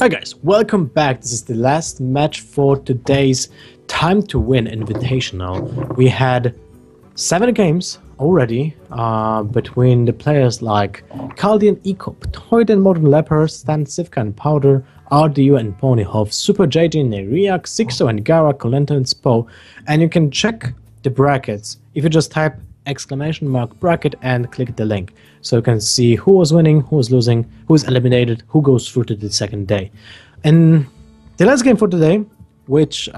Hi guys, welcome back. This is the last match for today's Time2Win Invitational. We had 7 games already between the players like Kaldi and Ecop, Toyd and Modern Leper, Stan, Cipher and Powder, RDU and Ponyhoff, Super JJ and Neriak, Sixo and Gara, Colento and Spo. And you can check the brackets if you just type !bracket and click the link, so you can see who was winning, who was losing, who is eliminated, who goes through to the second day. And the last game for today, which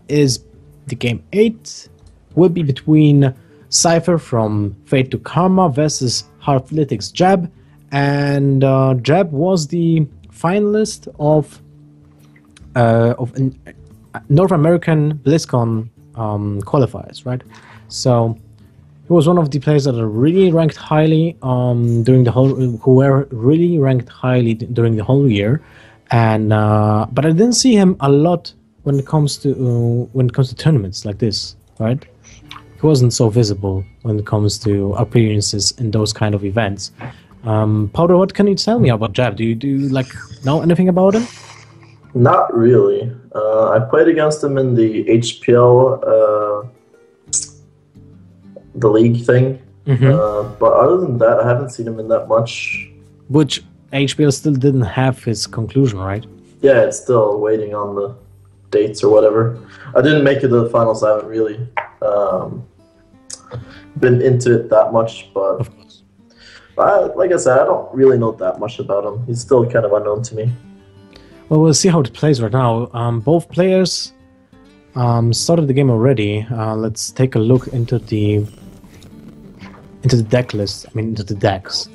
is the game 8, will be between Cipher from Fate to Karma versus Halflytics Jab, and Jab was the finalist of North American BlizzCon qualifiers, right? So he was one of the players that are really ranked highly during the whole, who were really ranked highly during the whole year, and but I didn't see him a lot when it comes to tournaments like this, right? He wasn't so visible when it comes to appearances in those kind of events. Powder, what can you tell me about Jab? Do you like know anything about him? Not really. I played against him in the HPL. The league thing, but other than that, I haven't seen him in that much. Which HPL still didn't have his conclusion, right? Yeah, it's still waiting on the dates or whatever. I didn't make it to the finals. I haven't really been into it that much, but of course. Like I said, I don't really know that much about him. He's still kind of unknown to me. Well, we'll see how it plays right now. Both players started the game already. Let's take a look into the deck list. Into the decks.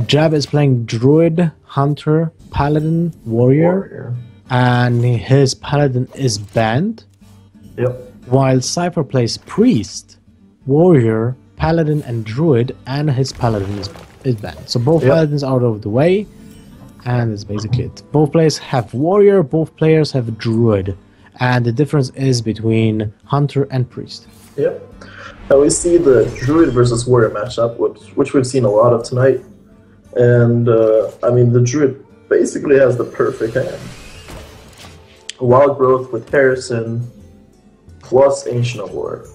Jab is playing Druid, Hunter, Paladin, Warrior. And his Paladin is banned. Yep. While Cipher plays Priest, Warrior, Paladin, and Druid, and his Paladin is banned. So both Paladins are out of the way, and that's basically it. Both players have Warrior, both players have Druid. And the difference is between Hunter and Priest. Yep. Now we see the Druid versus Warrior matchup, which we've seen a lot of tonight. And, the Druid basically has the perfect hand. Wild Growth with Harrison, plus Ancient of War.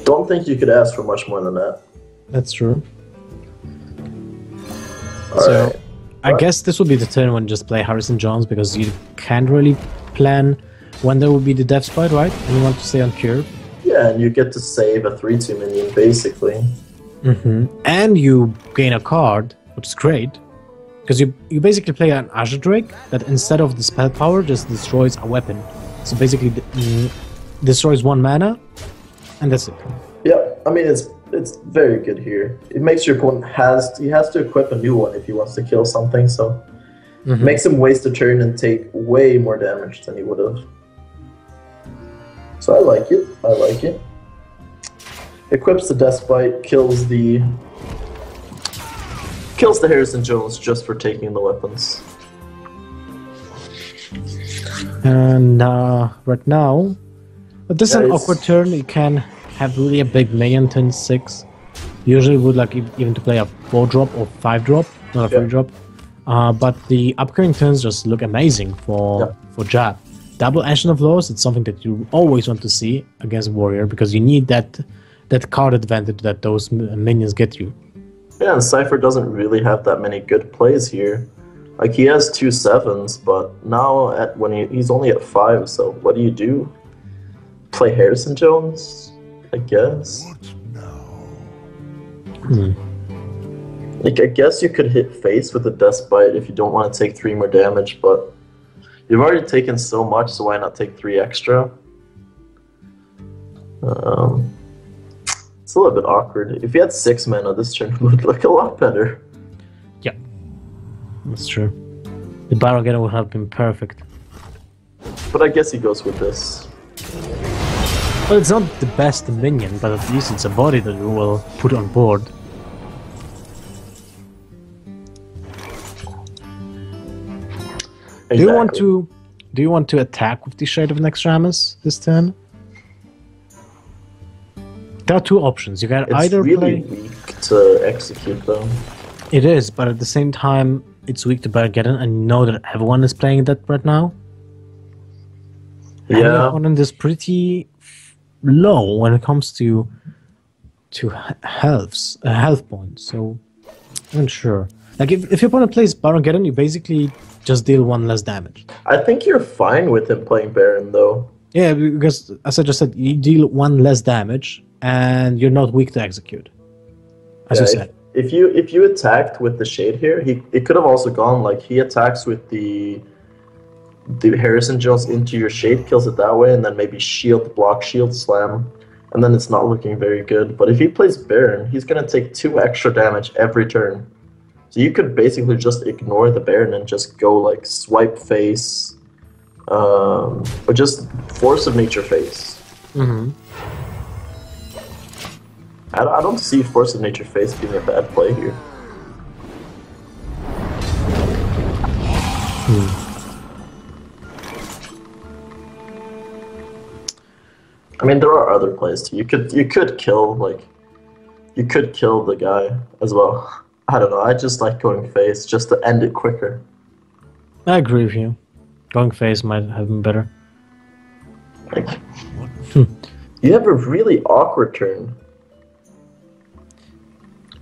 Don't think you could ask for much more than that. That's true. Alright. I guess this will be the turn when you just play Harrison Jones, because you can't really plan when there will be the death spite, right? And you want to stay on cure. Yeah, and you get to save a 3/2 minion, basically. And you gain a card, which is great, because you basically play an Azure Drake that instead of the spell power just destroys a weapon. So basically destroys 1 mana, and that's it. Yeah, it's very good here. It makes your opponent he has to equip a new one if he wants to kill something, so it makes him waste a turn and take way more damage than he would have. So I like it. Equips the Deathbite, kills the Harrison Jones just for taking the weapons. And right now, but this is an awkward turn. You can have really a big minion turn 6. Usually would like even to play a 4-drop or 5-drop, not a 3-drop. But the upcoming turns just look amazing for Jab. Double Ancient of Laws, it's something that you always want to see against Warrior, because you need that card advantage that those minions get you. Yeah, and Cipher doesn't really have that many good plays here. He has 2 7s, but now when he's only at 5, so what do? Play Harrison Jones, I guess. I guess you could hit face with a Deathbite if you don't want to take 3 more damage, but you've already taken so much, so why not take 3 extra? It's a little bit awkward. If you had 6 mana, this turn would look a lot better. Yeah, that's true. The Barrel Getter would have been perfect. But I guess he goes with this. Well, it's not the best minion, but at least it's a body that we will put on board. Exactly. Do you want to attack with the Shade of Nextramus this turn? There are 2 options. You can either really play. Weak to execute though. It is, but at the same time, it's weak to Bargeddon. I know that everyone is playing that right now. And the Yeah. opponent is pretty low when it comes to health points. So I'm not sure. Like if your opponent plays Bargeddon, you basically just deal one less damage. I think you're fine with him playing Baron, though. Yeah, because as I just said, you deal one less damage, and you're not weak to execute. As you said. If you attacked with the Shade here, it could have also gone like he attacks with the Harrison Jones into your Shade, kills it that way, and then maybe shield block, shield slam, and then it's not looking very good. But if he plays Baron, he's gonna take 2 extra damage every turn. So you could basically just ignore the Baron and just go like swipe face, or just Force of Nature face. Mm-hmm. I don't see Force of Nature face being a bad play here. I mean, there are other plays too. You could kill the guy as well. I don't know. I just like going face just to end it quicker. I agree with you. Going face might have been better. Like, you have a really awkward turn.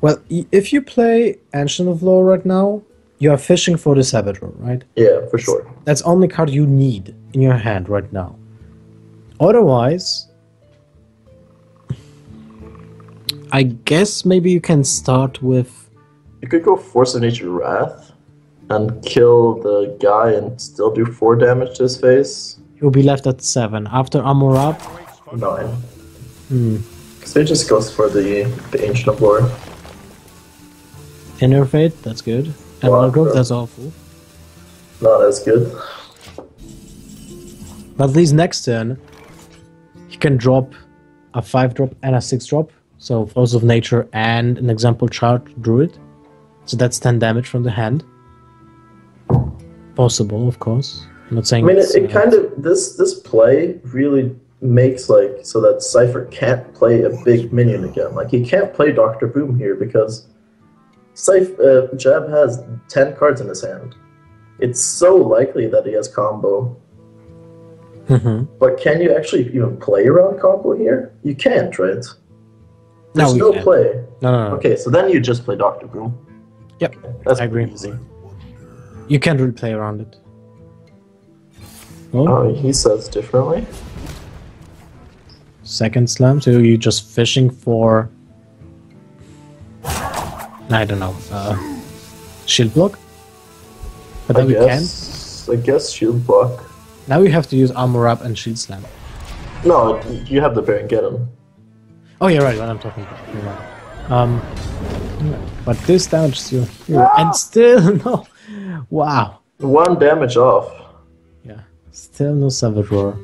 Well, if you play Ancient of Law right now, you are fishing for the Saboteur, right? Yeah, for sure. That's the only card you need in your hand right now. Otherwise, I guess maybe you can start with... You could go Force of Nature Wrath and kill the guy and still do 4 damage to his face. You'll be left at 7. After Armor Up... 9. Because he just goes for the Ancient of Lore. Inner Fate, that's good. And Wow, Growth, that's awful. Not as good. But at least next turn, he can drop a 5-drop and a 6-drop. So Force of Nature and an example Charge Druid. So that's 10 damage from the hand. Possible, of course. I'm not saying. I mean, it kind of this play really makes like so that Cipher can't play a big minion again. Like he can't play Dr. Boom here because Jab has 10 cards in his hand. It's so likely that he has combo. But can you actually even play around combo here? You can't, right? There's no play. No. Okay, so then you just play Dr. Boom. Yep, That's I agree. Easy. You can't really play around it. Oh, he says differently. Second slam, so you're just fishing for... I don't know, shield block? But then we can. I guess shield block. Now we have to use Armor Up and Shield Slam. No, you have the Baron get him. Oh, you're right, what I'm talking about. You're right. But this damages you here, and still no. Wow. 1 damage off. Yeah, still no Saboteur.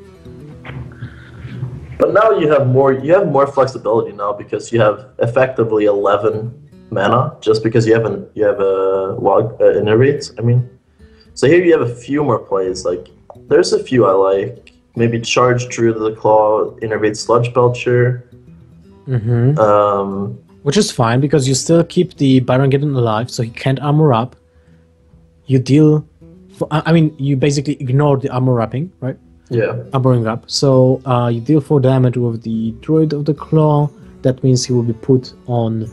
But now you have more flexibility now because you have effectively 11 mana just because you have a Innervate. I mean, so here you have a few more plays. Like there's a few I like. Maybe Charge Druid of the Claw, Innervate Sludge Belcher. Which is fine because you still keep the Bargeddon alive, so he can't Armor Up. You deal, you basically ignore the armor wrapping, right? Yeah. Armoring up. So you deal 4 damage with the Druid of the Claw. That means he will be put on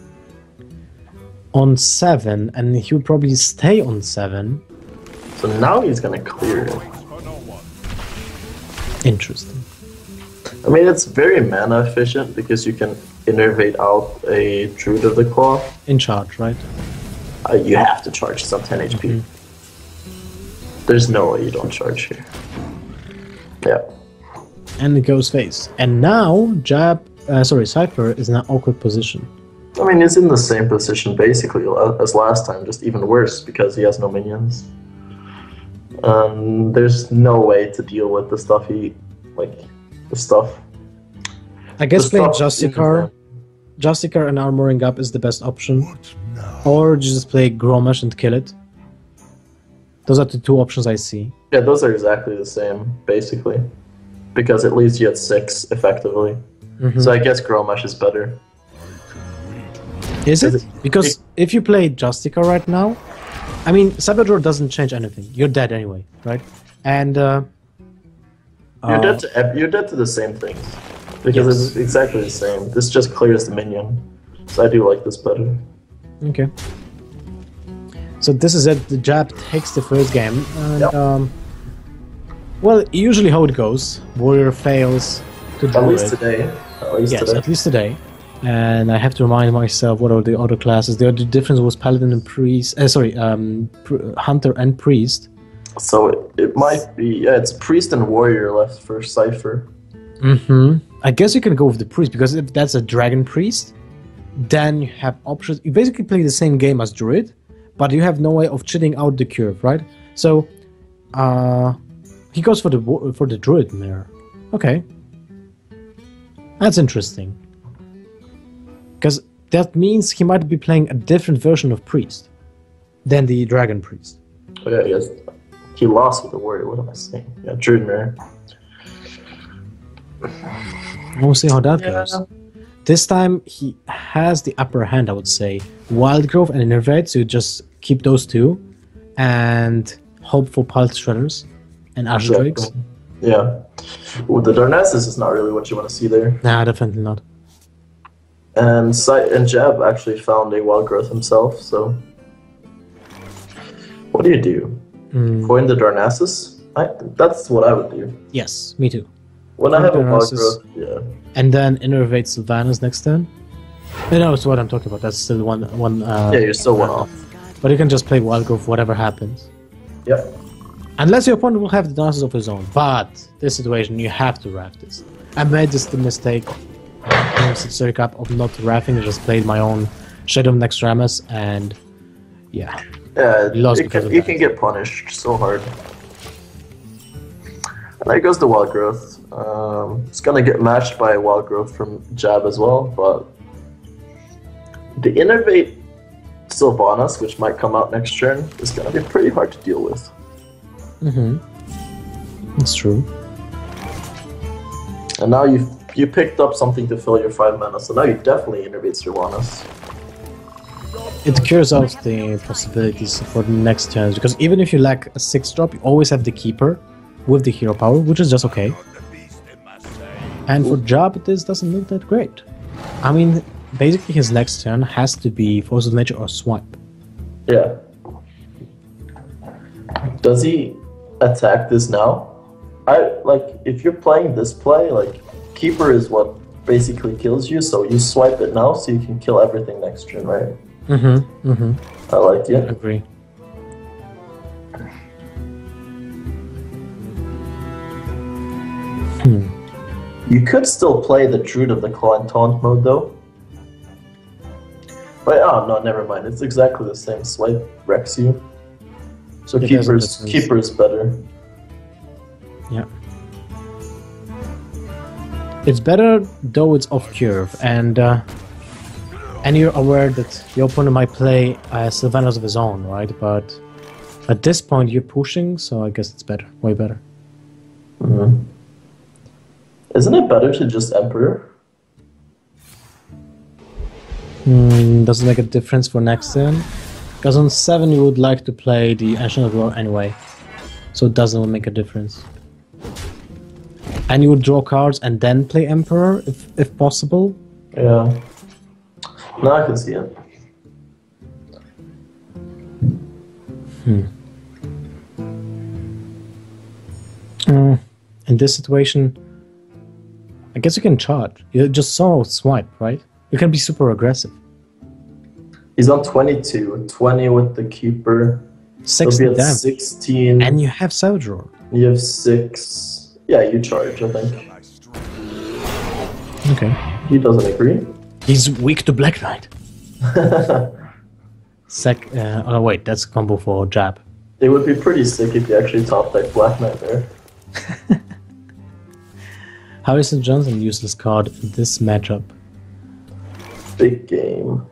7, and he will probably stay on 7. So now he's gonna clear it. Interesting. I mean, it's very mana efficient because you can innervate out a Druid of the Claw. In charge, right? You have to charge, it's on 10 HP. There's no way you don't charge here. Yeah. And it goes face. And now Cipher is in an awkward position. I mean, he's in the same position basically as last time, just even worse because he has no minions. There's no way to deal with the stuff I guess playing Justicar and armoring up is the best option. Or just play Gromash and kill it. Those are the 2 options I see. Yeah, those are exactly the same, basically. Because it leaves you at 6, effectively. So I guess Gromash is better. Is it? Because if you play Justicar right now, I mean, Salvador doesn't change anything. You're dead anyway, right? And you're dead to the same things because it's exactly the same. This just clears the minion, so I do like this better. Okay. So this is it. The jab takes the first game, and well, usually how it goes. Warrior fails to do At least it. today. At least today. At least today. And I have to remind myself what are the other classes. The other difference was Paladin and Priest. Hunter and Priest. So it might be it's Priest and Warrior left for Cipher. I guess you can go with the Priest because if that's a Dragon Priest, then you have options. You basically play the same game as Druid, but you have no way of cheating out the curve, right? So he goes for the Druid mirror. Okay, that's interesting. Because that means he might be playing a different version of Priest than the Dragon Priest. Oh yeah, yes. He lost with the Warrior, what am I saying? Yeah, Druid Mirror. We'll see how that goes. This time he has the upper hand, I would say. Wild Growth and Innervate, so you just keep those two and hope for Pulse Shredders and Asher Drakes. Yeah. Well, the Darnassus is not really what you want to see there. Nah, definitely not. And Jab actually found a Wild Growth himself, so... What do you do? Coin the Darnassus? That's what I would do. Yes, me too. When I have a Wild Growth, yeah. And then Innervate Sylvanas next turn. No, that's what I'm talking about. That's still one. Yeah, you're still one off. But you can just play Wild Growth, whatever happens. Yep. Unless your opponent will have the Darnassus of his own. But this situation, you have to raft this. I made this the mistake in Civic Cup of not rafting. I just played my own Shadow of Nextramus, and yeah. Yeah, you can get punished so hard. And there goes the Wild Growth. It's gonna get matched by a Wild Growth from Jab as well, but the Innervate Sylvanas, which might come out next turn, is gonna be pretty hard to deal with. That's true. And now you picked up something to fill your 5 mana, so now you definitely Innervate Sylvanas. It cures out the possibilities for the next turns, because even if you lack a 6-drop, you always have the Keeper with the hero power, which is just okay. And for Jab, this doesn't look that great. I mean, basically his next turn has to be Force of Nature or Swipe. Yeah. Does he attack this now? If you're playing this play, Keeper is what basically kills you, so you swipe it now so you can kill everything next turn, right? I like it. Agree. You could still play the Druid of the Claw and Taunt mode though. But oh no, never mind. It's exactly the same. Swipe wrecks you. So Keeper is better. Yeah. It's better though it's off curve, and you're aware that your opponent might play Sylvanas of his own, right? But at this point you're pushing, so I guess it's better, way better. Isn't it better to just Emperor? Does it make a difference for next turn? Because on 7 you would like to play the Ancient of War anyway, so it doesn't make a difference. And you would draw cards and then play Emperor, if possible? Yeah. No, I can see it. In this situation, I guess you can charge. You just saw Swipe, right? You can be super aggressive. He's on 22, 20 with the Keeper. 16 damage. 16. And you have Savage Roar. You have 6. Yeah, you charge, I think. Okay. He doesn't agree. He's weak to Black Knight. Oh wait, that's a combo for Jab. It would be pretty sick if you actually top deck Black Knight there. Harrison Johnson useless card in this matchup. Big game.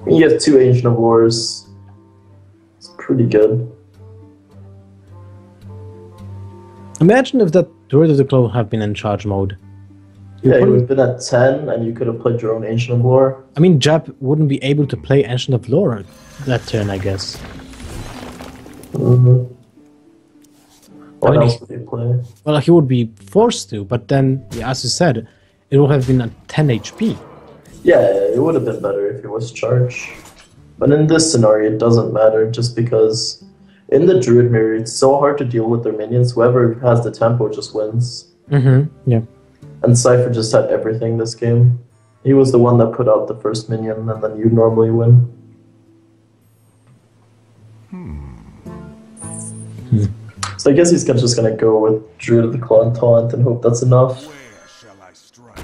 You have 2 Ancient of Lores. It's pretty good. Imagine if that Druid of the Claw have been in charge mode. Yeah, you would have been at 10, and you could have played your own Ancient of Lore. I mean, Jab wouldn't be able to play Ancient of Lore that turn, I guess. Mm-hmm. What else would he play? Well, he would be forced to, but then, as you said, it would have been at 10 HP. Yeah, it would have been better if it was charge. But in this scenario, it doesn't matter, just because in the Druid mirror, it's so hard to deal with their minions. Whoever has the tempo just wins. Yeah. And Cipher just had everything this game. He was the one that put out the first minion, and then you normally win. So I guess he's just gonna go with Druid of the Claw and Taunt and hope that's enough. Where shall I strike?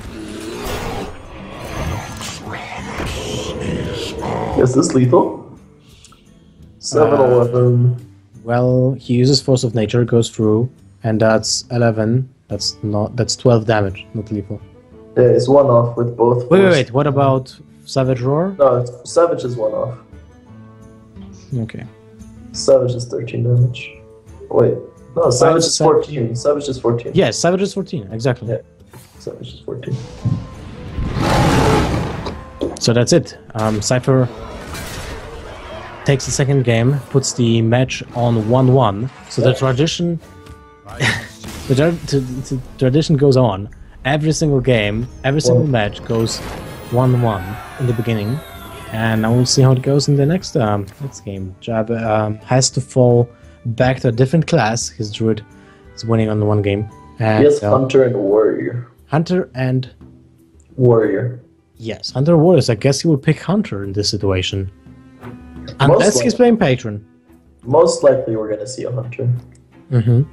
Is this lethal? 7-11. Well, he uses Force of Nature, goes through, and that's 11. That's 12 damage, not lethal. Yeah, it's one off with both. Wait. What about Savage Roar? No, Savage is one off. Okay. Savage is 13 damage. Wait, no, Savage is 14. Savage is 14. Yes, Savage is 14, exactly. Yeah, Savage is 14. So that's it. Cipher takes the second game, puts the match on 1-1. So the tradition, the tradition goes on. Every single game, every single match goes 1-1 in the beginning, and I will see how it goes in the next game. Jab has to fall back to a different class. His Druid is winning on the one game. And, yes, Hunter and Warrior. Hunter and Warrior. Yes, Hunter or Warriors. I guess he will pick Hunter in this situation. Unless he's playing Patron. Most likely we're going to see a Hunter. I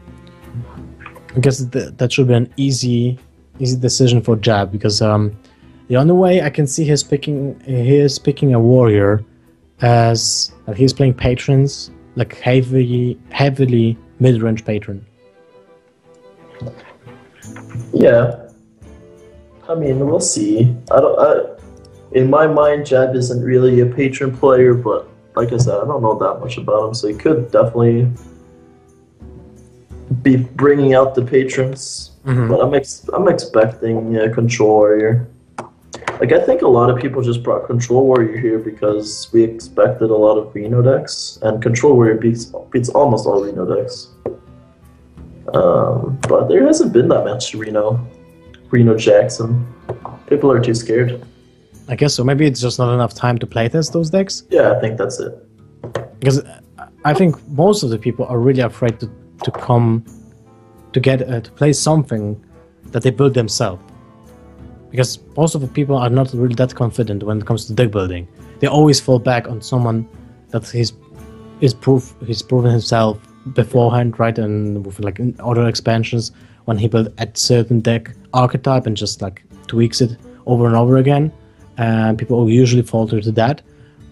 guess that should be an easy decision for Jab, because the only way I can see he is picking a Warrior as he's playing Patrons, like heavily mid-range Patron. Yeah. I mean, we'll see. In my mind, Jab isn't really a Patron player, but like I said, I don't know that much about him, so he could definitely be bringing out the Patrons. But I'm expecting Control Warrior. Like, I think a lot of people just brought Control Warrior here because we expected a lot of Reno decks, and Control Warrior beats almost all Reno decks. But there hasn't been that much Reno Jackson. People are too scared. I guess so. Maybe it's just not enough time to playtest those decks. Yeah, I think that's it. Because I think most of the people are really afraid to play something that they build themselves. Because most of the people are not really that confident when it comes to deck building. They always fall back on someone that he's proven himself beforehand, right? And with like other expansions, when he built a certain deck archetype and just like tweaks it over and over again, and people usually falter to that.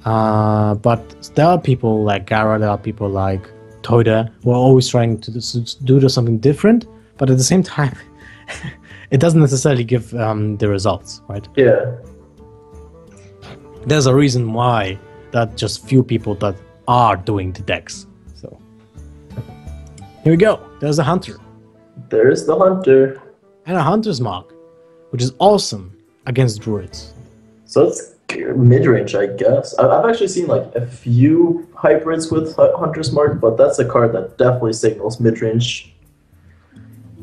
But there are people like Gara, there are people like Toida who are always trying to do something different, but at the same time, it doesn't necessarily give the results, right? Yeah. There's a reason why that just few people that are doing the decks. So here we go. There's a Hunter. There's the Hunter. And a Hunter's Mark, which is awesome against Druids. So it's mid-range, I guess. I've actually seen like a few hybrids with Hunter's Mark, but that's a card that definitely signals mid-range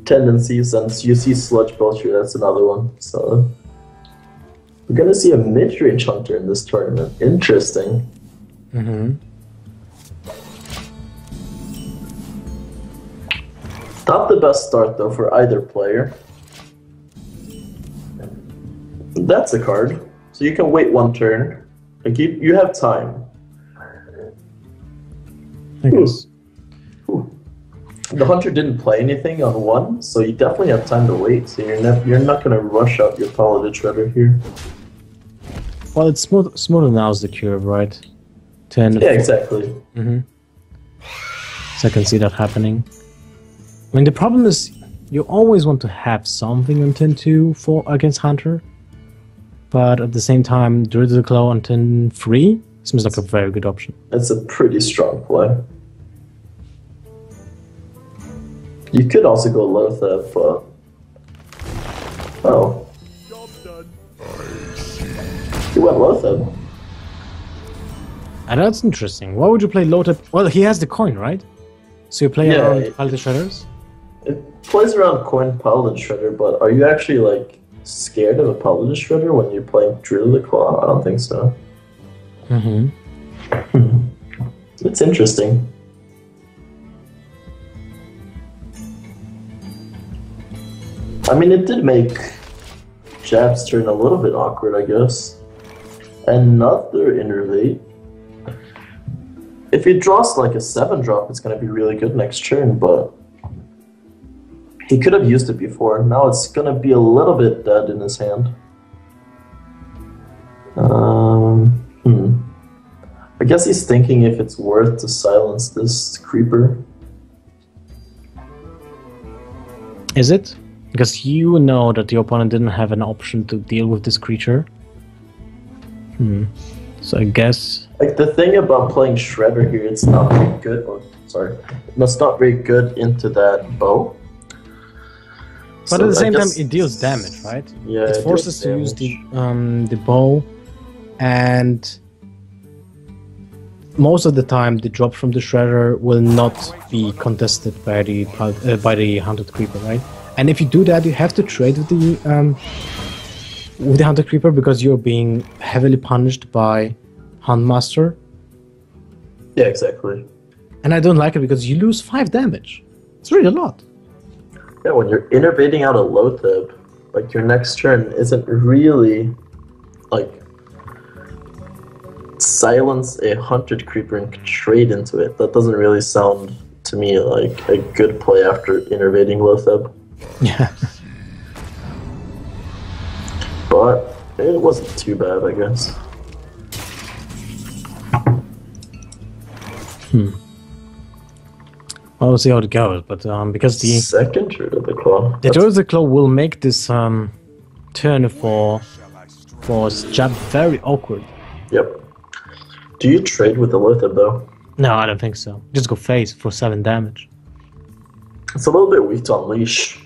tendencies, and you see Sludge Belcher, that's another one. So we're gonna see a mid-range Hunter in this tournament. Interesting. Not the best start though for either player. That's a card. So you can wait one turn. Like you have time. I guess. The Hunter didn't play anything on one, so you definitely have time to wait. So you're not gonna rush out your Paladin Shredder here. Well, it's smoother now as the curve, right? 10. Yeah, exactly. So I can see that happening. I mean, the problem is you always want to have something on 10-2 for against Hunter, but at the same time, Druid of the Claw on 10-3 seems like a very good option. It's a pretty strong play. You could also go Lothar, but... Oh. He went Lothab. And that's interesting. Why would you play Lothab? Well, he has the coin, right? So you play around Paladin Shredders? It plays around coin Paladin Shredder, but are you actually like scared of a Paladin Shredder when you're playing Druid of the Claw? I don't think so. It's interesting. I mean, it did make Jab's turn a little bit awkward, I guess. Another Innervate. If he draws like a 7-drop, it's going to be really good next turn, but he could have used it before. Now it's going to be a little bit dead in his hand. I guess he's thinking if it's worth to silence this creeper. Is it? Because you know that the opponent didn't have an option to deal with this creature. So I guess... Like, the thing about playing Shredder here, it's not very good, it's not very good into that bow. But so at the same time, it deals damage, right? Yeah, it forces to use the bow, and most of the time, the drop from the Shredder will not be contested by the Hunted Creeper, right? And if you do that, you have to trade with the Hunted Creeper because you're being heavily punished by Huntmaster. Yeah, exactly. And I don't like it because you lose 5 damage. It's really a lot. Yeah, when you're innervating out a Lothab, like your next turn isn't really like silence a Hunted Creeper and trade into it. That doesn't really sound to me like a good play after innervating Lothab. Yeah. But it wasn't too bad, I guess. Well, we'll see how it goes, but because the second Druid of the Claw, the Druid of the Claw will make this turn for Jab very awkward. Yep. Do you trade with the Lothab though? No, I don't think so. Just go face for 7 damage. It's a little bit weak to Unleash.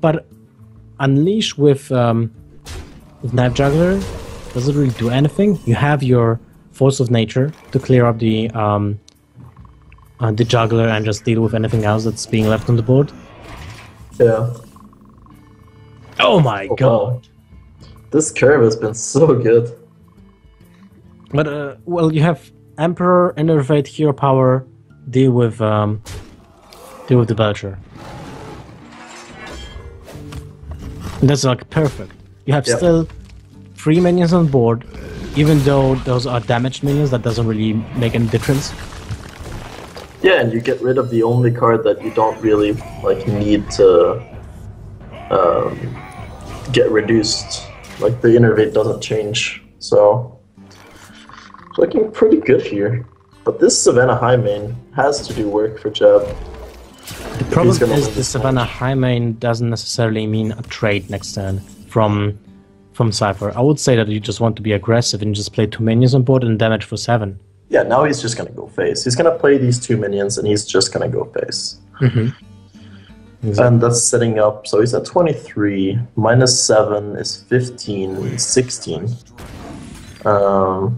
But Unleash with Knife Juggler doesn't really do anything. You have your Force of Nature to clear up the Juggler and just deal with anything else that's being left on the board. Yeah. Oh my god. Wow. This curve has been so good. But, well, you have Emperor, Innervate, Hero Power, deal with the Belcher. And that's like perfect. You have still 3 minions on board, even though those are damaged minions, that doesn't really make any difference. Yeah, and you get rid of the only card that you don't really like need to get reduced. Like the Innervate doesn't change, so it's looking pretty good here. But this Savannah High main has to do work for Jab. The problem is the Savannah High main doesn't necessarily mean a trade next turn from Cipher. I would say that you just want to be aggressive and just play 2 minions on board and damage for 7. Yeah, now he's just going to go face. He's going to play these 2 minions and he's just going to go face. Exactly. And that's setting up, so he's at 23, minus 7 is 15, 16. And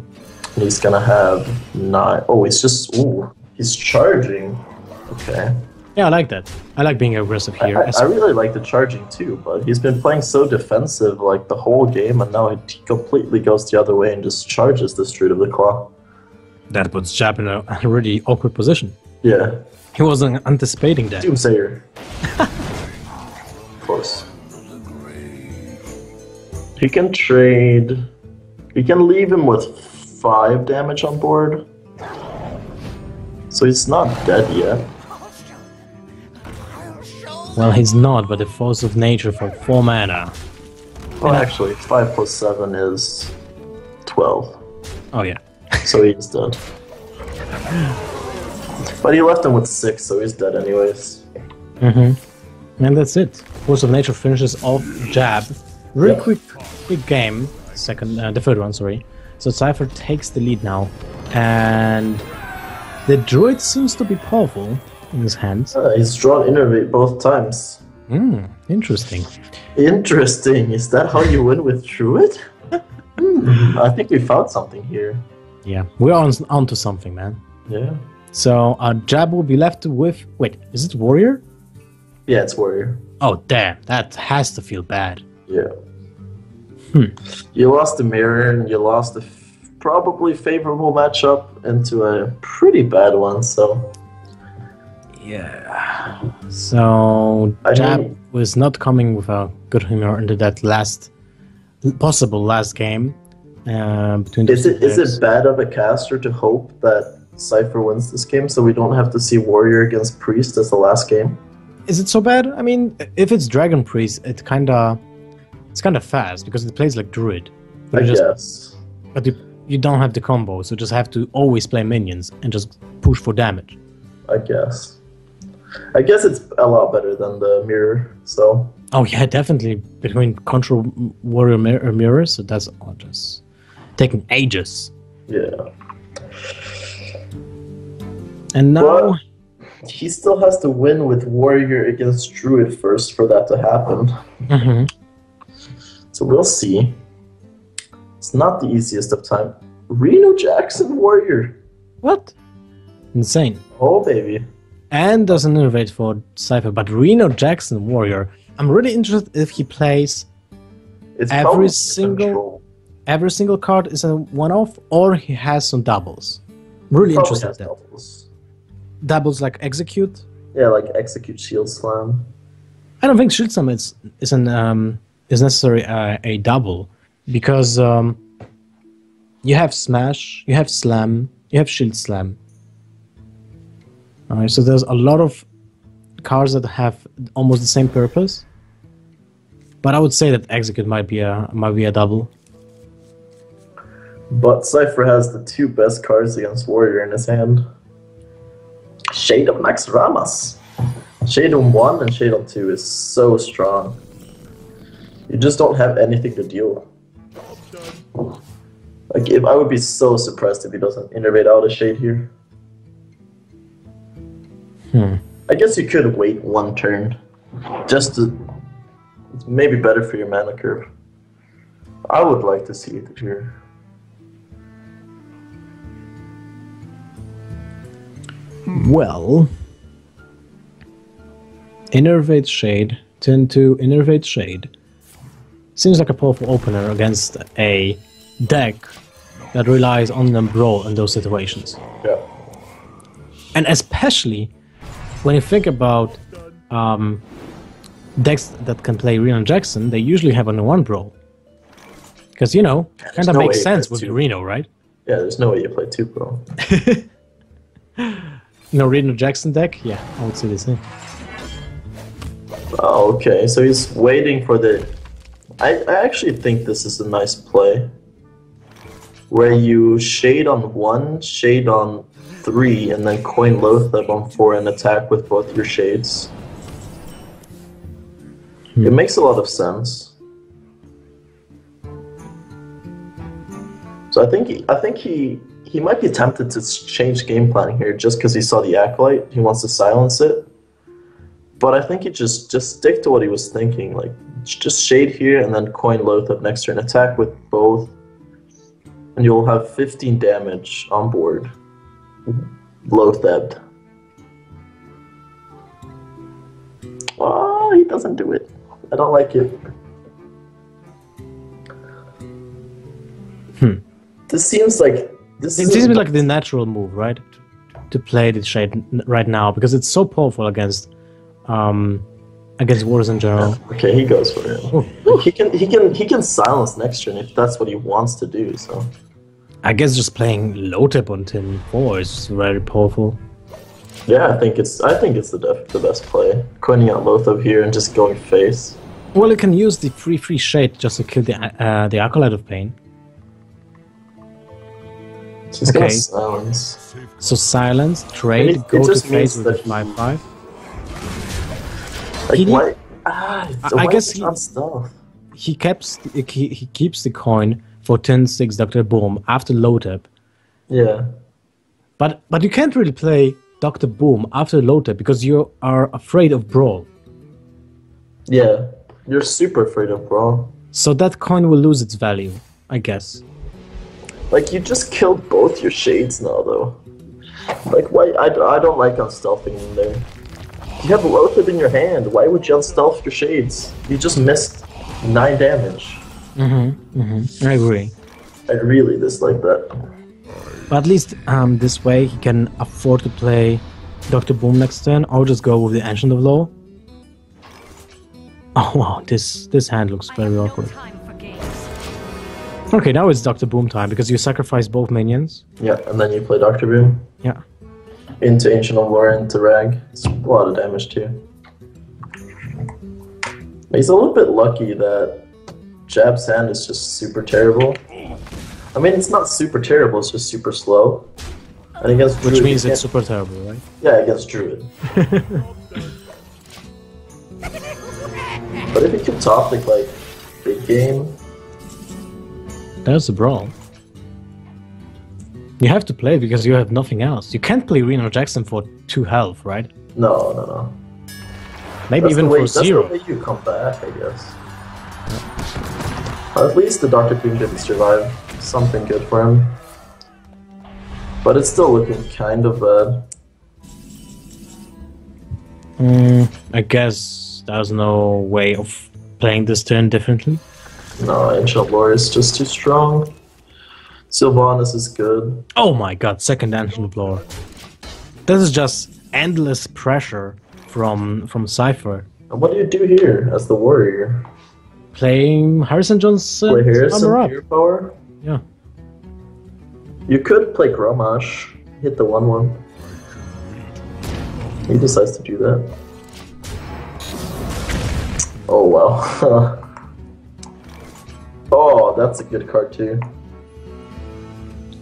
he's going to have 9. Oh, he's just, he's charging. Okay. Yeah, I like that. I like being aggressive here. I really like the charging too, but he's been playing so defensive like the whole game, and now he completely goes the other way and just charges this Druid of the Claw. That puts Jab in a really awkward position. Yeah. He wasn't anticipating that. Doomsayer. Close. He can trade. He can leave him with 5 damage on board. So he's not dead yet. Well, he's not, but the Force of Nature for 4 mana. Well, actually, 5 plus 7 is 12. Oh, yeah. So he's dead. But he left him with 6, so he's dead anyways. And that's it. Force of Nature finishes off Jab. Really quick game. The third one, sorry. So Cipher takes the lead now. And the Druid seems to be powerful in his hands. He's drawn Innervate both times. Interesting. Interesting. Is that how you win with Druid? I think we found something here. Yeah, we're onto something, man. Yeah. So Jab will be left with... Wait, is it Warrior? Yeah, it's Warrior. Oh, damn. That has to feel bad. Yeah. You lost the mirror and you lost a probably favorable matchup into a pretty bad one, so... Yeah. So Jab was not coming with a good humor into that possible last game. Between is it bad of a caster to hope that Cipher wins this game so we don't have to see Warrior against Priest as the last game? Is it so bad? I mean, if it's Dragon Priest, it's kind of fast because it plays like Druid. I guess. But you don't have the combo, so you just have to always play minions and just push for damage. I guess it's a lot better than the mirror, so... Oh yeah, definitely. Between Control Warrior mirrors, so that's just taking ages. Yeah. And now... But he still has to win with Warrior against Druid first for that to happen. So we'll see. It's not the easiest of time. Reno Jackson Warrior. What? Insane. Oh, baby. And doesn't innovate for Cipher, but Reno Jackson Warrior. I'm really interested if he plays every single card is a one-off, or he has some doubles. Really interested in that. Doubles like Execute? Yeah, like Execute Shield Slam. I don't think Shield Slam is necessarily a double, because you have Smash, you have Slam, you have Shield Slam. Alright, so there's a lot of cards that have almost the same purpose, but I would say that Execute might be a double. But Cipher has the two best cards against Warrior in his hand. Shade of Naxxramas. Shade on 1 and Shade on 2 is so strong. You just don't have anything to deal with. Like, I would be so surprised if he doesn't innervate out a Shade here. I guess you could wait one turn. Just to... It's maybe better for your mana curve. I would like to see it here. Well... Innervate Shade, turn to Innervate Shade. Seems like a powerful opener against a deck that relies on them brawl in those situations. Yeah. And especially when you think about decks that can play Reno Jackson, they usually have only one brawl. Because, you know, kind of makes sense with Reno, right? Yeah, there's no way you play 2 brawl. No Reno Jackson deck? Yeah, I would say the same. Oh, okay, so he's waiting for the... I actually think this is a nice play. Where you Shade on 1, Shade on 3, and then coin Loatheb on 4 and attack with both your Shades. It makes a lot of sense. So I think he might be tempted to change game planning here just because he saw the Acolyte. He wants to silence it. But I think he just stick to what he was thinking. Like, just Shade here and then coin Loatheb next turn. Attack with both. And you'll have 15 damage on board. Loatheb. Oh, he doesn't do it. I don't like it. This seems like... It seems like the natural move, right? To play the Shade right now, because it's so powerful against Warriors in general. Okay, he goes for it. Ooh. He can silence next turn if that's what he wants to do. So I guess just playing Loatheb on turn 4 is very powerful. Yeah, I think it's the best play. Coining out Loatheb here and just going face. Well, you can use the free Shade just to kill the Acolyte of Pain. He's gonna silence. So silence, trade, go to face with the 5/5. Like what? I guess he keeps the coin for turn 6 Dr. Boom after Loatheb. Yeah. But you can't really play Dr. Boom after Loatheb because you are afraid of Brawl. Yeah, you're super afraid of Brawl. So that coin will lose its value. I guess. Like, you just killed both your shades now, though. Like, why? I don't like unstealthing in there. You have Loatheb in your hand. Why would you unstealth your shades? You just missed 9 damage. I agree. I really dislike that. But at least this way he can afford to play Dr. Boom next turn, or just go with the Ancient of Law. Oh wow, this hand looks very awkward. Okay, now it's Dr. Boom time, because you sacrifice both minions. Yeah, and then you play Dr. Boom. Yeah. Into Ancient of Lore, into Rag. It's a lot of damage too. He's a little bit lucky that Jab's hand is just super terrible. I mean, it's not super terrible, it's just super slow. And against Druid, which means it's super terrible, right? Yeah, against Druid. But if you can top like big game... There's the brawl. You have to play because you have nothing else. You can't play Reno Jackson for 2 health, right? No. Maybe that's even for 0. That's the way you come back, I guess. Yeah. At least the Dr. Boom didn't survive. Something good for him. But it's still looking kind of bad. I guess there's no way of playing this turn differently. No, Ancient Lore is just too strong. Sylvanas is good. Oh my god, second Ancient Lore. This is just endless pressure from Cipher. And what do you do here as the warrior? Playing Harrison Johnson. Play Harrison, Hero Power? Yeah. You could play Grommash, hit the 1/1. He decides to do that. Oh wow. Oh, that's a good card too.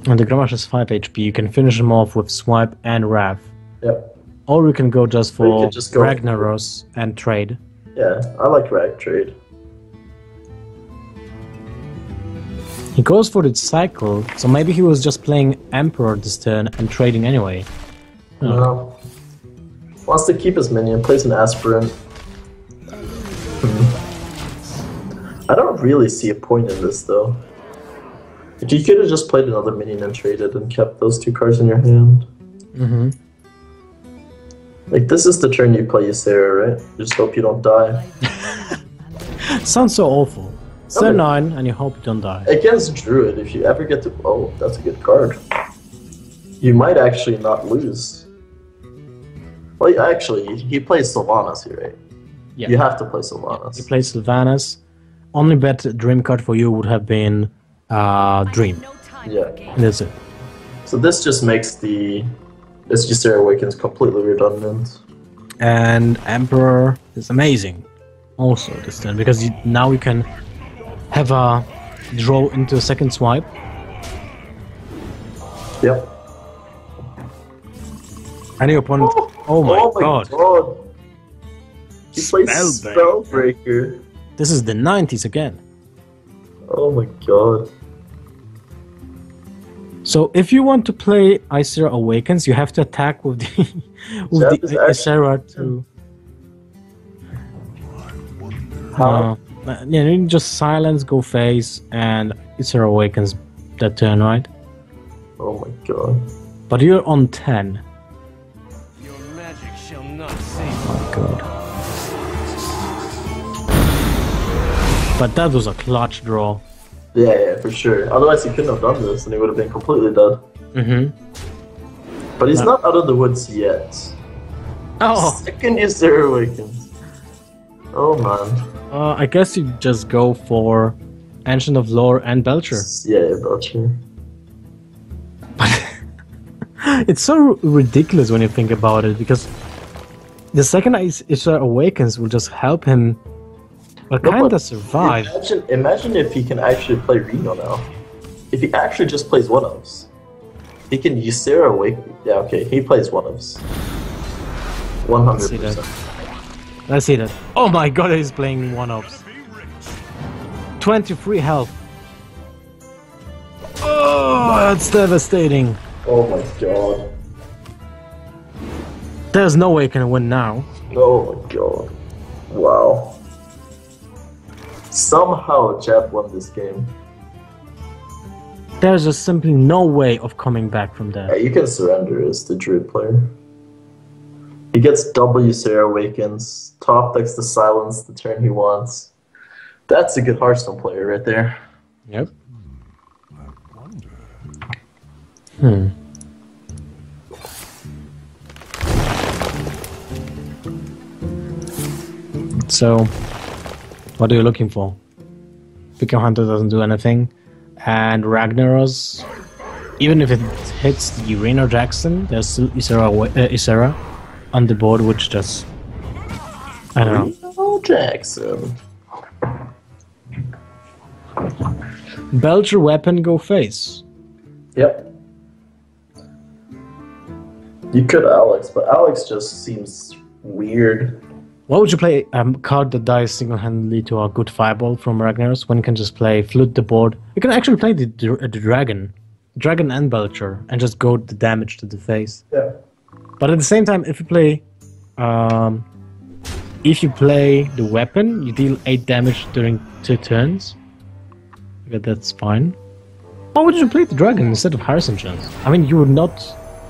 And the Grommash is 5 HP. You can finish him off with Swipe and Wrath. Yep. Or you can go just for just Ragnaros and trade. Yeah, I like Rag trade. He goes for the cycle, so maybe he was just playing Emperor this turn and trading anyway. No. Wants to keep his minion, plays an Aspirant. I don't really see a point in this though. Like, you could have just played another minion and traded and kept those 2 cards in your hand. Like, this is the turn you play Ysera, right? You just hope you don't die. Sounds so awful. Turn 9 and you hope you don't die. Against Druid, if you ever get to... Oh, that's a good card. You might actually not lose. Well, actually, he plays Sylvanas here, right? Yeah. You have to play Sylvanas. He plays Sylvanas. Only bet dream card for you would have been Dream. Yeah. And that's it. So this just makes this Ysera Awakens completely redundant. And Emperor is amazing also this turn, because now you can have a draw into a second swipe. Yep. And your opponent... Oh my god. He plays Spellbreaker. This is the 90s again. Oh my god. So if you want to play Ysera Awakens, you have to attack with the with the Ysera to... yeah, you can just silence, go face, and Ysera Awakens that turn, right? Oh my god. But you're on 10. Your magic shall not save. Oh my god. But that was a clutch draw. Yeah, for sure. Otherwise he couldn't have done this and he would have been completely dead. But he's not out of the woods yet. Oh! Second Ysera Awakens. Oh man. I guess you just go for Ancient of Lore and Belcher. Yeah, Belcher. But it's so ridiculous when you think about it, because the second Ysera Awakens will just help him kinda survive. Imagine if he can actually play Reno now. If he actually just plays one-ofs. He can Ysera Awaken. Yeah, okay, he plays one-ofs. 100%. Let's see that. Oh my god, he's playing one-ups. 23 health. Oh, that's devastating. Oh my god. There's no way he can win now. Oh my god. Wow. Somehow Jab won this game. There's just simply no way of coming back from Yeah, that. you can surrender as the Druid player. He gets W Sarah Awakens, top decks to silence the turn he wants. That's a good Hearthstone player right there. Yep. So, what are you looking for? Picker Hunter doesn't do anything, and Ragnaros, even if it hits the Reno Jackson, there's still Isera on the board, which just, I don't know. Oh, Jackson. Belcher weapon, go face. Yep. You could Alex, but Alex just seems weird. Why would you play a card that dies single-handedly to a good fireball from Ragnaros when you can just play flute the board? You can actually play the dragon and Belcher, and just go the damage to the face. Yeah. But at the same time, if you play the weapon, you deal 8 damage during 2 turns. Okay, that's fine. Why would you play the dragon instead of Harrison Chance? I mean, you would not.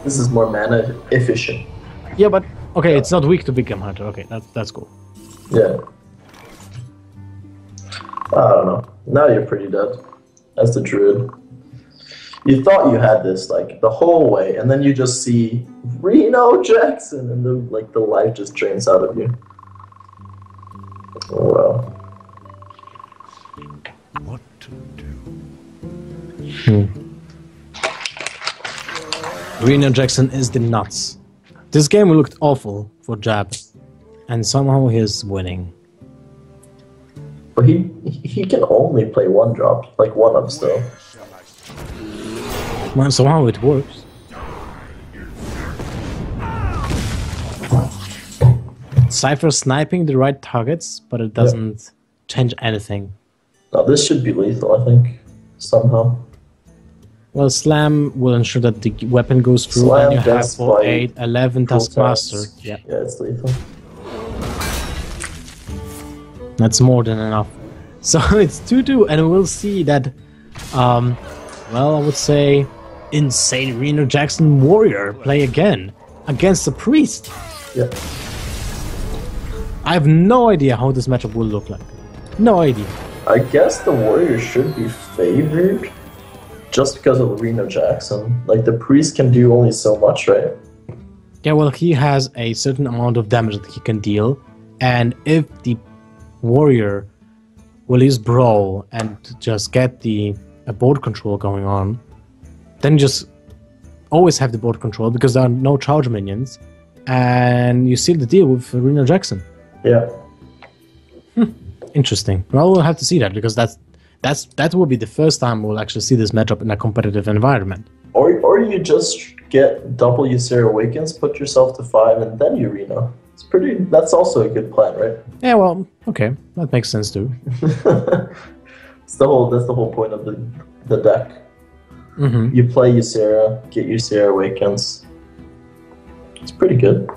This is more mana efficient. Yeah, but okay, it's not weak to Become Hunter. Okay, that's cool. Yeah. I don't know. Now you're pretty dead as the Druid. You thought you had this like the whole way, and then you just see Reno Jackson, and the life just drains out of you. Oh well. What to do? Reno Jackson is the nuts. This game looked awful for Jab, and somehow he's winning. But he can only play 1-drop, like 1-up still. Well, somehow it works. Cipher sniping the right targets, but it doesn't change anything. Now this should be lethal, I think, somehow. Well, Slam will ensure that the weapon goes through, Slam, and you have Death 4, Bite, 8, 11 Taskmaster. Yeah, Yeah, it's lethal. that's more than enough. So it's 2-2, and we'll see that, well, I would say, insane Reno Jackson Warrior play again against the Priest. Yeah. I have no idea how this matchup will look like. No idea. I guess the Warrior should be favored just because of Reno Jackson. Like, the Priest can do only so much, right? Yeah, well, he has a certain amount of damage that he can deal, and if the Warrior will use Brawl and just get the board control going on, then you just always have the board control because there are no charge minions, and you seal the deal with Reno Jackson. Yeah. Interesting. Well, we'll have to see that because that will be the first time we'll actually see this matchup in a competitive environment. Or you just get double Ysera Awakens, put yourself to 5, and then you Reno. That's also a good plan, right? Yeah, well, okay, that makes sense too. That's the whole point of the deck. Mm-hmm. You play Ysera, get Ysera Awakens. It's pretty good.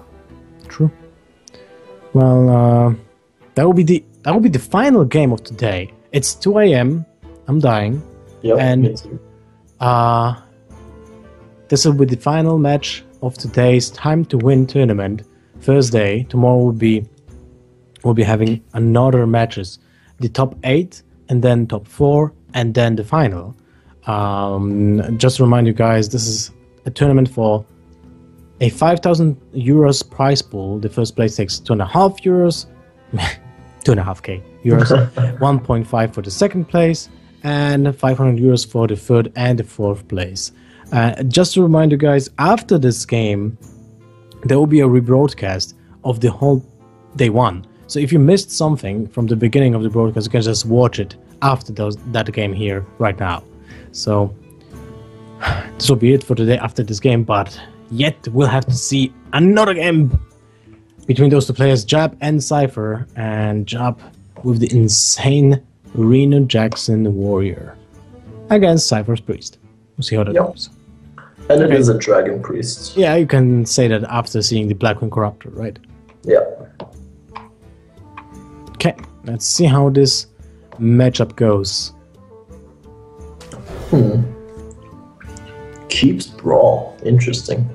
True. Well, that will be the final game of today. It's 2 a.m. I'm dying. Yep, and me too. this will be the final match of today's Time2Win tournament. Thursday. Tomorrow we'll be having another matches. The top 8, and then top 4, and then the final. Just to remind you guys, this is a tournament for a 5,000 euros prize pool. The first place takes 2.5 euros, 2.5k euros, 1.5 for the second place, and 500 euros for the third and the fourth place. Just to remind you guys, after this game, there will be a rebroadcast of the whole day 1. So if you missed something from the beginning of the broadcast, you can just watch it after that game here right now. So this will be it for today after this game, but yet we'll have to see another game between those two players, Jab and Cipher, and Jab with the insane Reno Jackson Warrior against Cipher's Priest. We'll see how that goes. And it is a Dragon Priest. Yeah, you can say that after seeing the Blackwing Corruptor, right? Yeah. Okay, let's see how this matchup goes. keeps Brawl. Interesting.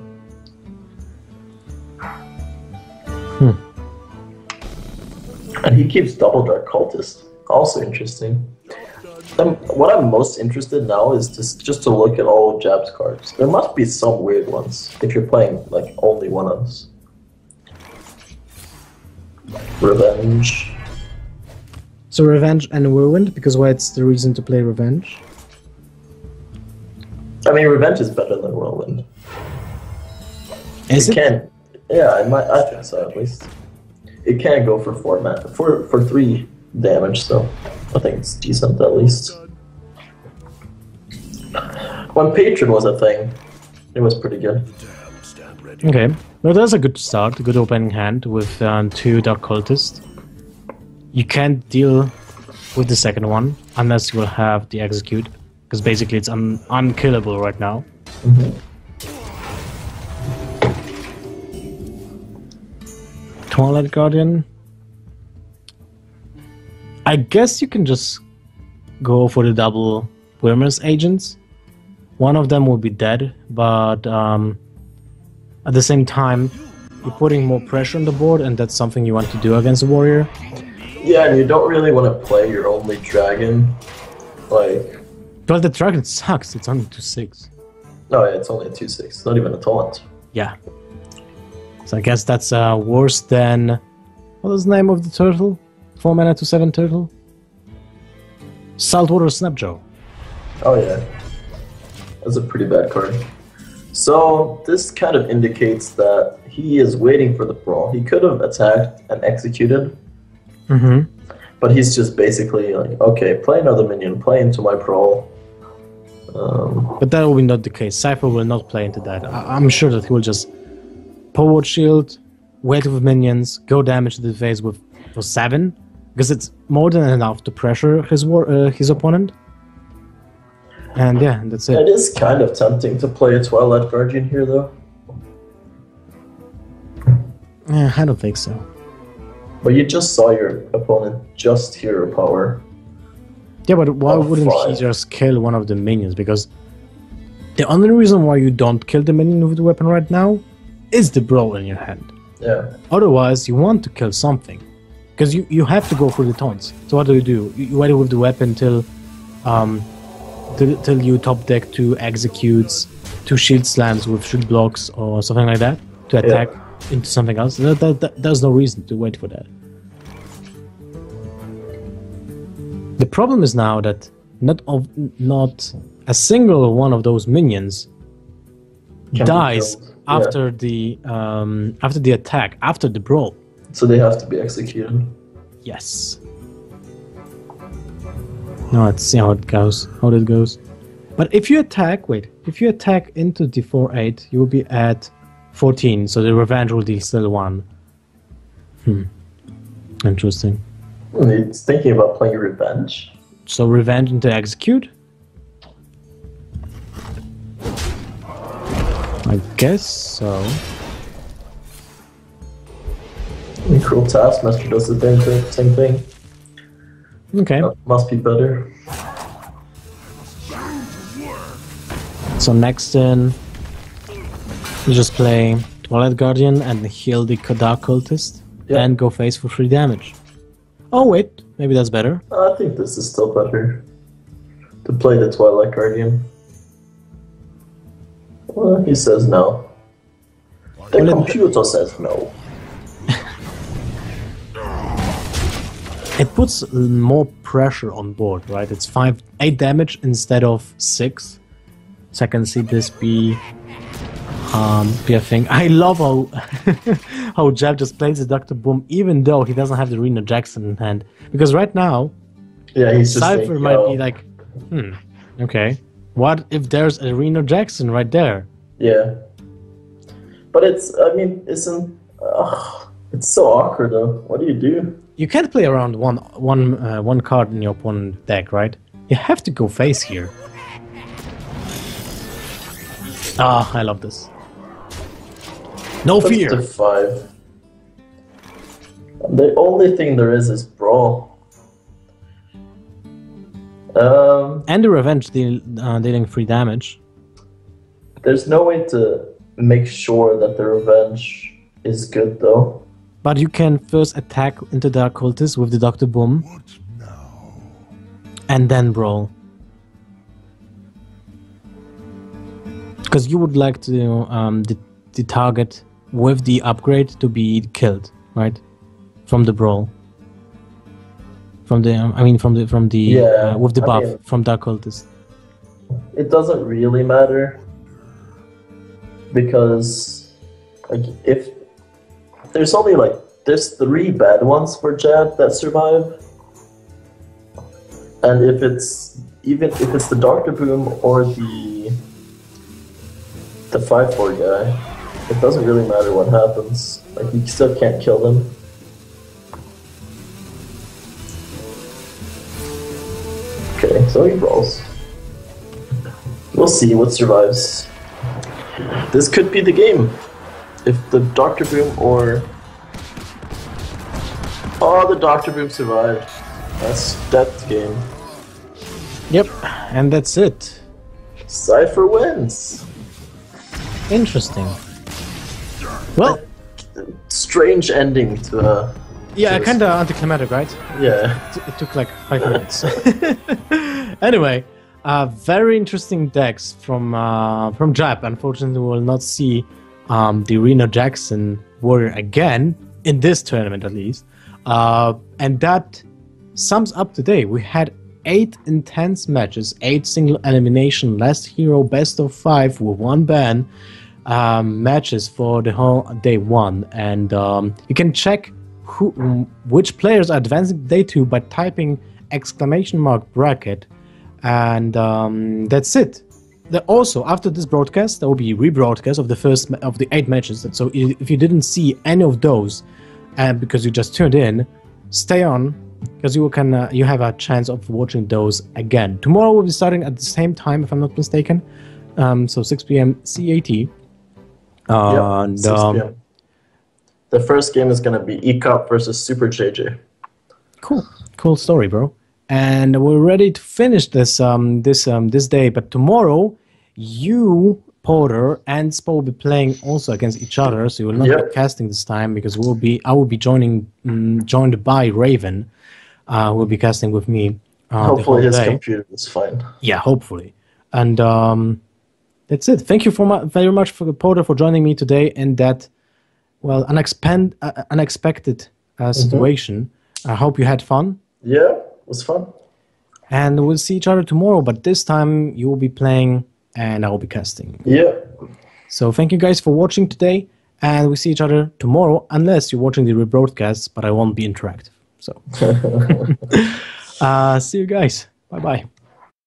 And he keeps Double Dark Cultist. Also interesting. What I'm most interested now is just to look at all of Jab's cards. There must be some weird ones if you're playing like only one-ofs. Revenge. So Revenge and Whirlwind, because what's the reason to play Revenge? I mean, Revenge is better than Whirlwind. Is it? Can, yeah, I think so at least. It can go for 3 damage, so I think it's decent at least. When Patron was a thing, it was pretty good. Okay, well that's a good start, a good opening hand with 2 Dark Cultists. You can't deal with the second one unless you will have the Execute, because basically it's unkillable right now. Twilight Guardian. I guess you can just go for the double Wyrmers agents. One of them will be dead, but at the same time, you're putting more pressure on the board, and that's something you want to do against a warrior. Yeah, and you don't really want to play your only dragon. Like... But the dragon sucks, it's only 2/6. No, yeah, it's only a 2/6, not even a taunt. Yeah. So I guess that's worse than... What is the name of the turtle? 4 mana to 7 turtle? Saltwater Snapjaw. Oh yeah. That's a pretty bad card. So this kind of indicates that he is waiting for the Brawl. He could have attacked and executed. But he's just basically like, okay, play another minion, play into my Brawl. But that will be not the case. Cipher will not play into that. I'm sure that he will just power shield, wait with minions, go damage to the face with 7, because it's more than enough to pressure his opponent. And yeah, that's it. It is kind of tempting to play a Twilight Guardian here, though. Yeah, I don't think so. But you just saw your opponent just hero power. Yeah, but why wouldn't he just kill one of the minions? Because the only reason why you don't kill the minion with the weapon right now is the Brawl in your hand. Yeah. Otherwise, you want to kill something. Because you have to go for the taunts. So what do? You wait with the weapon till you top deck 2 executes, 2 shield slams with shield blocks or something like that to attack into something else. There's no reason to wait for that. The problem is now that not a single one of those minions dies after the attack, after the Brawl. So they have to be executed. Yes. Now let's see how it goes. But if you attack, into the 4/8, you will be at 14. So the Revenge will deal still 1. Interesting. He's thinking about playing Revenge. So Revenge into Execute. I guess so. Cruel Taskmaster does the same thing. Okay. Must be better. So next in, you just play Twilight Guardian and heal the Dark Cultist, and go face for 3 damage. Oh wait, maybe that's better. I think this is still better. To play the Twilight Guardian. Well, he says no. The computer says no. It puts more pressure on board, right? It's 8 damage instead of 6. So I can see this be a thing. I love how how Jab just plays the Dr. Boom, even though he doesn't have the Reno Jackson in hand. Because right now, he's just Cipher might be like, okay, what if there's a Reno Jackson right there? Yeah, but it's so awkward though. What do you do? You can't play around one card in your opponent's deck, right? You have to go face here. Ah, I love this. No fear. To 5. The only thing there is Brawl. And the Revenge dealing 3 damage. There's no way to make sure that the revenge is good, though. But you can first attack into the occultist with the Dr. Boom. And then brawl. Because you would like to the target with the upgrade to be killed, right? From the brawl. From the with the buff from the occultist. It doesn't really matter, because like if there's only there's 3 bad ones for Jab that survive, and if it's the Dr. Boom or the 5-4 guy, it doesn't really matter what happens. Like, you still can't kill them. Okay, so he brawls. We'll see what survives. This could be the game. If the Dr. Boom or... Oh, the Dr. Boom survived. That's the game. Yep, and that's it. Cipher wins. Interesting. Well, strange ending to yeah, kind of anticlimactic, right? Yeah. It took like 5 minutes. Anyway, very interesting decks from Jap. Unfortunately, we will not see the Reno Jackson Warrior again in this tournament, at least. And that sums up today. We had 8 intense matches, 8 single elimination, last hero, best of 5 with 1 ban matches for the whole day 1. And you can check which players are advancing day 2 by typing !bracket, and that's it. Also, after this broadcast, there will be rebroadcast of the first of the 8 matches. So if you didn't see any of those, and because you just tuned in, stay on, because you have a chance of watching those again. Tomorrow we'll be starting at the same time, if I'm not mistaken. So 6 p.m. CAT. Yep, 6 p.m. The first game is going to be ECOP versus Super JJ. Cool story, bro. And we're ready to finish this this day. But tomorrow, you, Porter, and Spo will be playing also against each other. So you will not be casting this time, because I will be joined by Raven. Will be casting with me. Hopefully his computer is fine. Yeah, hopefully. And that's it. Thank you very much for Porter for joining me today in that, well, unexpected situation. I hope you had fun. Yeah, it was fun. And we'll see each other tomorrow, but this time you will be playing and I will be casting. Yeah. So thank you guys for watching today, and we'll see each other tomorrow, unless you're watching the rebroadcast, but I won't be interactive. So see you guys. Bye-bye.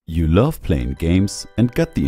You love playing games and got the